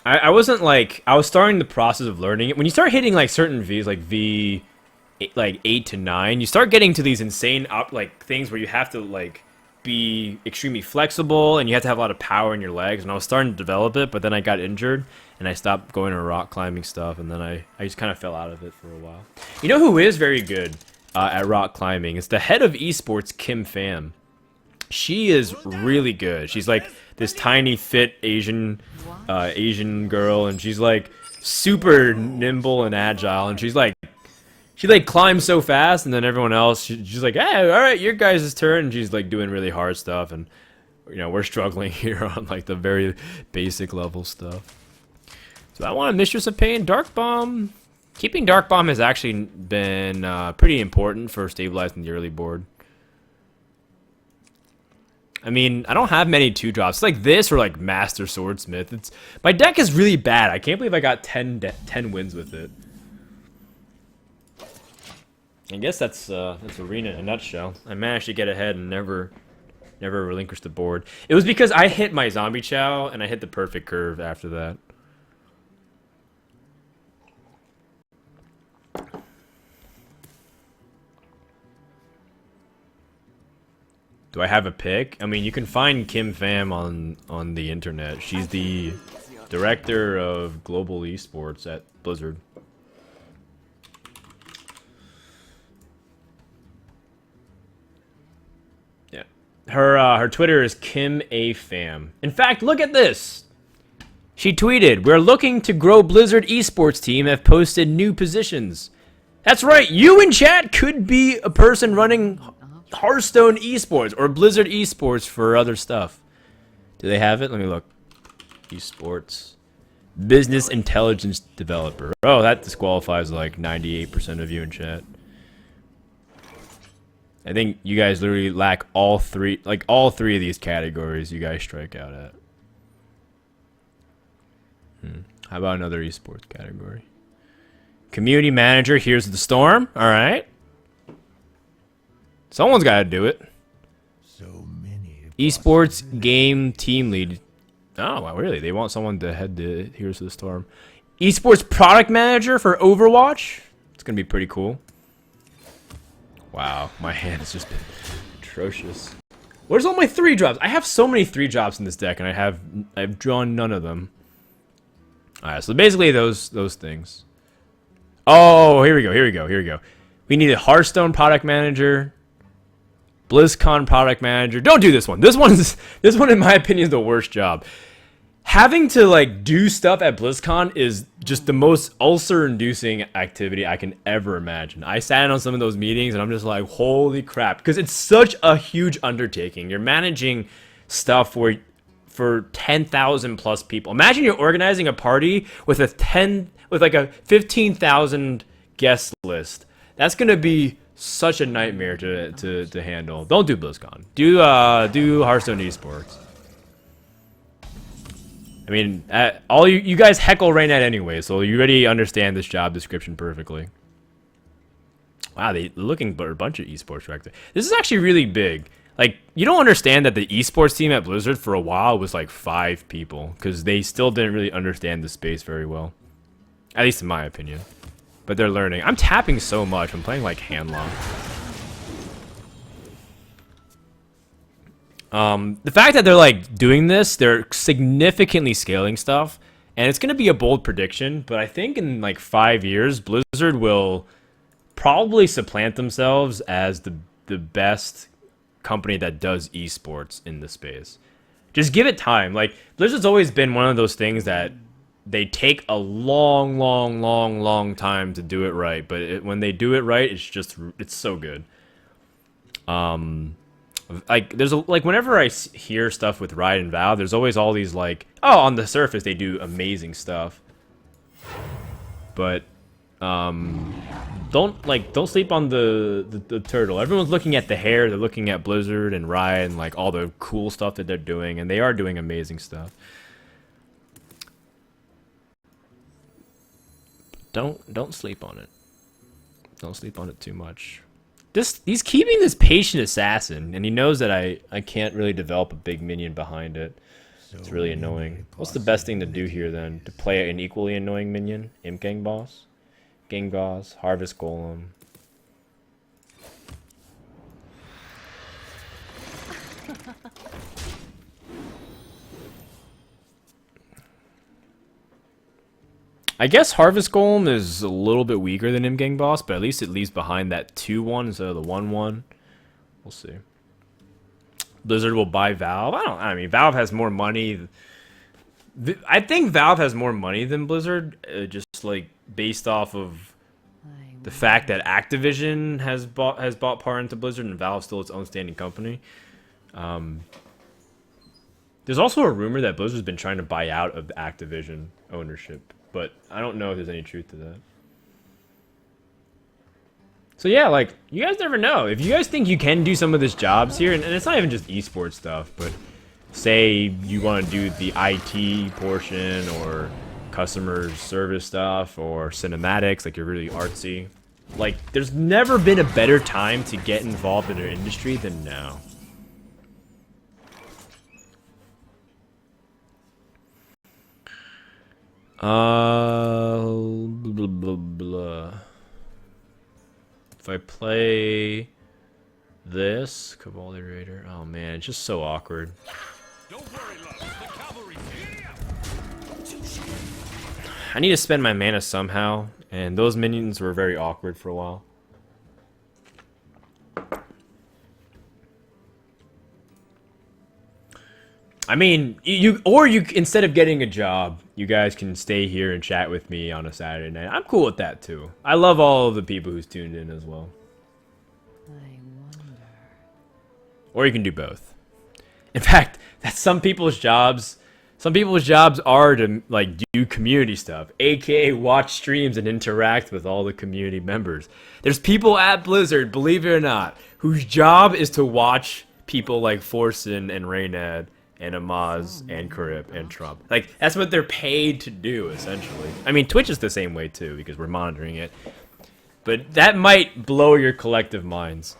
I wasn't like I was starting the process of learning it. When you start hitting like certain V's, like V, like 8 to 9, you start getting to these insane like things where you have to like be extremely flexible and you have to have a lot of power in your legs. And I was starting to develop it, but then I got injured and I stopped going to rock climbing stuff, and then I just kind of fell out of it for a while. You know who is very good at rock climbing? It's the head of esports, Kim Pham. She is really good. She's like this tiny, fit Asian girl, and she's like super nimble and agile. And she like climbs so fast, and then everyone else, she's like, "Hey, all right, your guys' turn." And she's like doing really hard stuff, and we're struggling here on like the very basic level stuff. So I want a Mistress of Pain, Dark Bomb. Keeping Dark Bomb has actually been pretty important for stabilizing the early board. I mean, I don't have many 2-drops. It's like this or like Master Swordsmith. My deck is really bad. I can't believe I got 10 wins with it. I guess that's Arena in a nutshell. I managed to get ahead and never relinquished the board. It was because I hit my Zombie Chow and I hit the perfect curve after that. Do I have a pick? I mean, you can find Kim Pham on the internet. She's the director of global esports at Blizzard. Yeah, her Twitter is Kim A Pham. In fact, look at this. She tweeted, "We're looking to grow Blizzard esports team. Have posted new positions." That's right. You in chat could be a person running Hearthstone esports or Blizzard esports for other stuff. Do they have it? Let me look. Esports. Business intelligence developer. Oh, that disqualifies like 98% of you in chat. I think you guys literally lack all three of these categories you guys strike out at. How about another esports category? Community manager, here's the storm. Alright. Someone's got to do it. So many. Esports game team lead. Oh, wow, really? They want someone to head to Here's the Storm. Esports product manager for Overwatch. It's going to be pretty cool. Wow, my hand has just been atrocious. Where's all my 3-drops? I have so many 3-drops in this deck, and I've drawn none of them. All right, so basically those things. Oh, here we go. We need a Hearthstone product manager. BlizzCon product manager. Don't do this one. This one in my opinion is the worst job. Having to like do stuff at BlizzCon is just the most ulcer-inducing activity I can ever imagine. I sat in on some of those meetings and I'm just like, holy crap, because it's such a huge undertaking. You're managing stuff for 10,000 plus people. Imagine you're organizing a party with a 15,000 guest list. That's gonna be such a nightmare to handle. Don't do BlizzCon. Do Hearthstone esports. I mean, all you guys heckle Raynette anyway, so you already understand this job description perfectly. Wow, they're looking for a bunch of esports directors. This is actually really big. Like, you don't understand that the esports team at Blizzard for a while was like 5 people, because they still didn't really understand the space very well. At least in my opinion. But they're learning. I'm tapping so much. I'm playing like handlock. The fact that they're like doing this, they're significantly scaling stuff, and it's gonna be a bold prediction, but I think in like 5 years, Blizzard will probably supplant themselves as the best company that does esports in the space. Just give it time. Like, Blizzard's always been one of those things that they take a long time to do it right, but when they do it right, it's so good. Like whenever I hear stuff with Riot and Valve, there's always all these like, oh, on the surface they do amazing stuff, but don't sleep on the turtle. Everyone's looking at the hair, they're looking at Blizzard and Riot and like all the cool stuff that they're doing, and they are doing amazing stuff. Don't sleep on it. Don't sleep on it too much. He's keeping this patient assassin, and he knows that I can't really develop a big minion behind it. It's really annoying. What's the best thing to do here then? To play an equally annoying minion? Imp Gang Boss? Gang Boss, Harvest Golem. I guess Harvest Golem is a little bit weaker than Imp Gang Boss, but at least it leaves behind that 2-1 instead of the 1-1. We'll see. Blizzard will buy Valve. I mean, Valve has more money. I think Valve has more money than Blizzard, just like based off of the fact that Activision has bought part into Blizzard and Valve's still its own standing company. There's also a rumor that Blizzard's been trying to buy out of the Activision ownership, but I don't know if there's any truth to that. So yeah, like, you guys never know. If you guys think you can do some of these jobs here, and it's not even just esports stuff, but say you want to do the IT portion or customer service stuff or cinematics, like you're really artsy. Like, there's never been a better time to get involved in an industry than now. Blah, blah, blah. If I play this Cavalry Raider, oh man, it's just so awkward. Don't worry, love. The cavalry. I need to spend my mana somehow, and those minions were very awkward for a while. I mean, you instead of getting a job, you guys can stay here and chat with me on a Saturday night. I'm cool with that too. I love all of the people who's tuned in as well. I wonder. Or you can do both. In fact, that's some people's jobs. Some people's jobs are to like do community stuff, aka watch streams and interact with all the community members. There's people at Blizzard, believe it or not, whose job is to watch people like Forsen and Reynad and Amaz and Karip and Trump. Like, that's what they're paid to do, essentially. I mean, Twitch is the same way, too, because we're monitoring it. But that might blow your collective minds.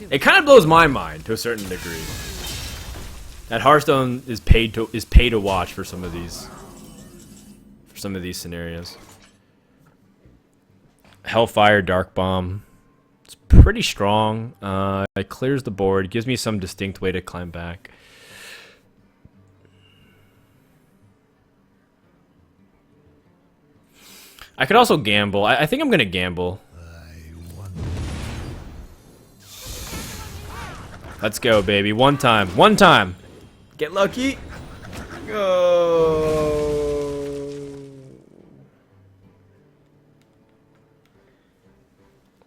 It kind of blows my mind, to a certain degree. That Hearthstone is paid to watch for some of these scenarios. Hellfire, Dark Bomb. Pretty strong. It clears the board, gives me some distinct way to climb back. I could also gamble. I think I'm gonna gamble. Let's go, baby. One time. One time. Get lucky. Go.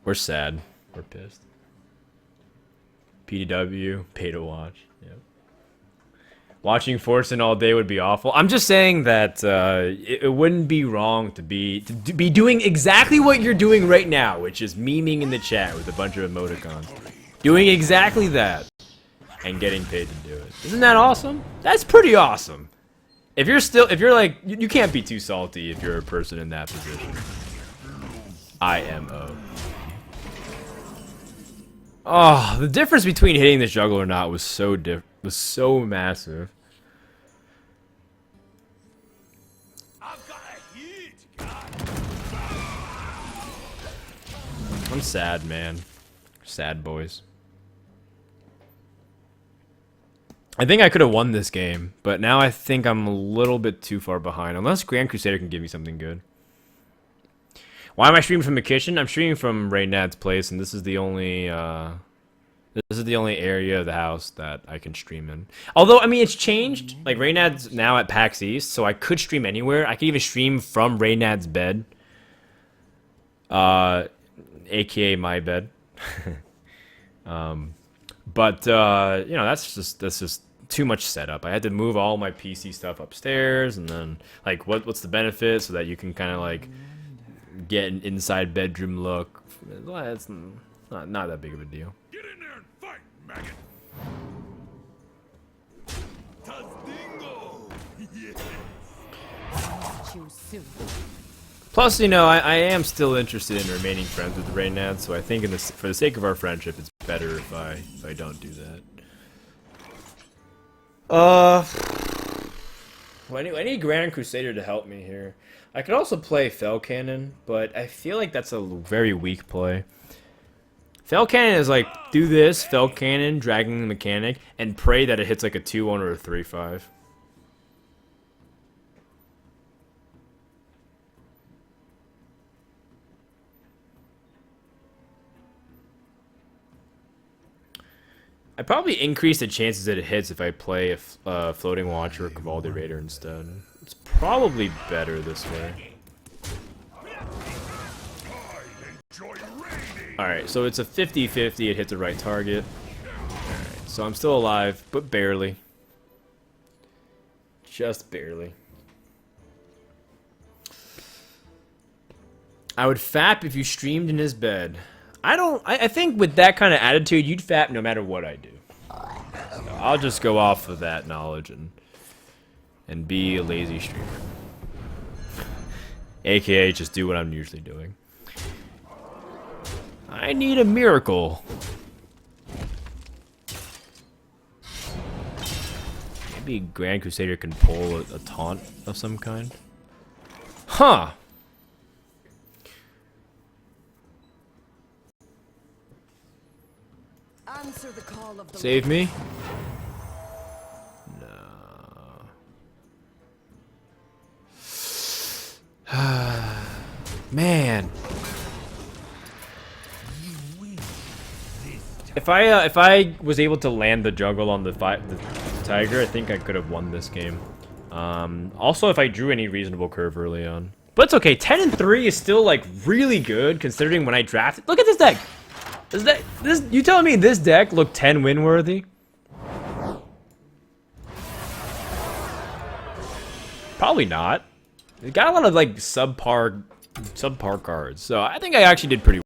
We're sad. We're pissed. PDW, pay to watch. Yep. Watching Forsen all day would be awful. I'm just saying that it wouldn't be wrong to be doing exactly what you're doing right now, which is memeing in the chat with a bunch of emoticons. Doing exactly that and getting paid to do it. Isn't that awesome? That's pretty awesome. If you're like, you can't be too salty if you're a person in that position. IMO. Oh, the difference between hitting this juggle or not was so massive. I'm sad, man. Sad boys. I think I could have won this game, but now I think I'm a little bit too far behind. Unless Grand Crusader can give me something good. Why am I streaming from the kitchen? I'm streaming from Reynad's place, and this is the only area of the house that I can stream in. Although, I mean, it's changed. Like, Reynad's now at PAX East, so I could stream anywhere. I could even stream from Reynad's bed. AKA my bed. But you know, that's just too much setup. I had to move all my PC stuff upstairs, and then, like, what's the benefit so that you can kind of, like, get an inside bedroom look. It's not that big of a deal. Get in there and fight, maggot. Yes. Plus, you know, I am still interested in remaining friends with Reynad, so I think for the sake of our friendship, it's better if I don't do that. Well, I need Grand Crusader to help me here. I could also play Fell Cannon, but I feel like that's a very weak play. Fell Cannon is like, do this, Fell Cannon, dragging the mechanic, and pray that it hits like a 2-1 or a 3-5. I'd probably increase the chances that it hits if I play a Floating Watcher or Cavalry Raider instead. It's probably better this way. Alright, so it's a 50-50, it hits the right target. Alright, so I'm still alive, but barely. Just barely. I would fap if you streamed in his bed. I think with that kind of attitude, you'd fap no matter what I do. So I'll just go off of that knowledge and be a lazy streamer. AKA just do what I'm usually doing. I need a miracle. Maybe Grand Crusader can pull a taunt of some kind. Huh. Answer the call of the Save me? No. Man. If I was able to land the juggle on the tiger, I think I could have won this game. Also, if I drew any reasonable curve early on. But it's okay. 10-3 is still like really good considering when I drafted. Look at this deck. You telling me this deck looked 10 win worthy? Probably not. It got a lot of like subpar cards, so I think I actually did pretty well.